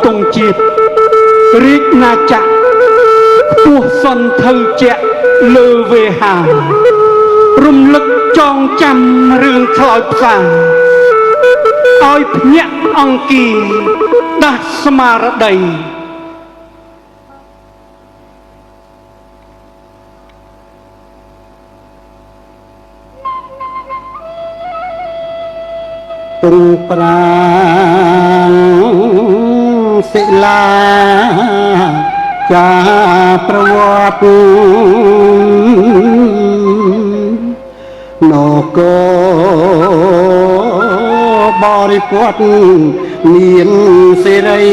ទង់ជាតិរាជណាចក្រពោះសន្ធៅជាលើវេហារំលឹកចងចាំរឿងខ្លោចផ្សាឲ្យភ្ញាក់អង្គាដាស់ស្មារតីទងប្រាងសិលាចាប្រវត្តិនគរបរិពតមានសេរី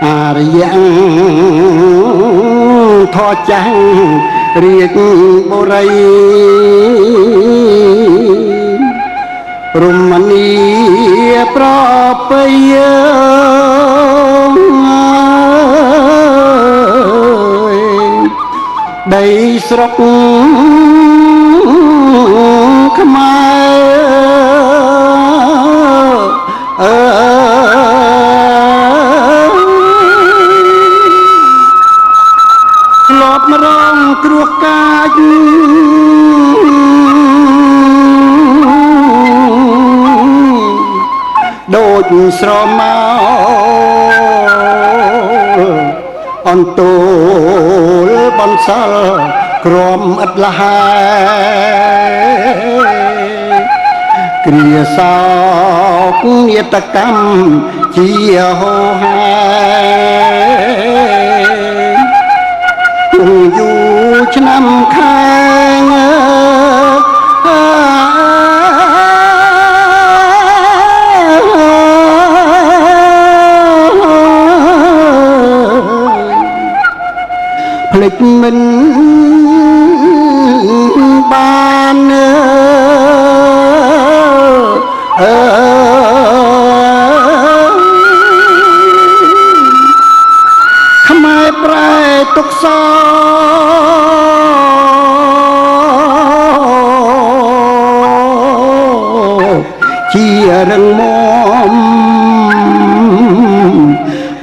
អរិយធរចាស់រាជបុរីរមនីប្រពៃដីស្រុកខ្មែរធ្លាប់រងគ្រោះកាចដូចស្រមោអន្តោលបន្សល់ក្រមឥតលហើយគ្រាសោកញាតកម្មជាហោហាយូរឆ្នាំខាងភ្លេចមិនបានខ្មែរប្រែទុកសជារឹងមាំ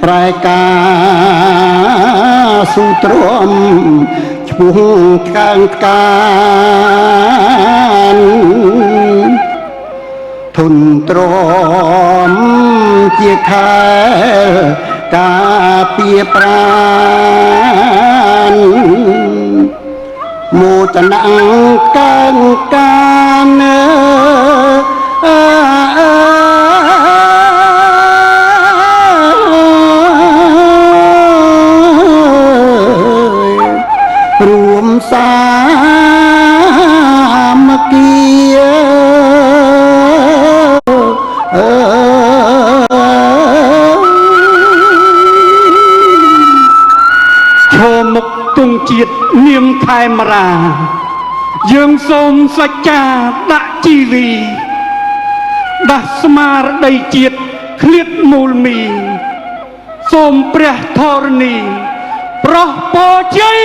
ប្រែការស៊ូទ្រាំឈ្មោះកាងកានធុនទ្រាំជាខែការពារប្រាណមោទនៈកាងកានរួមសាមគ្គីឈរមុខទង់ជាតិនាមខេមរាយើងសូមសច្ចាដាក់ជីវីដាស់ស្មារតីជាតិឃ្លាតមូលមីសូមព្រះធរណីប្រោះពរជ័យ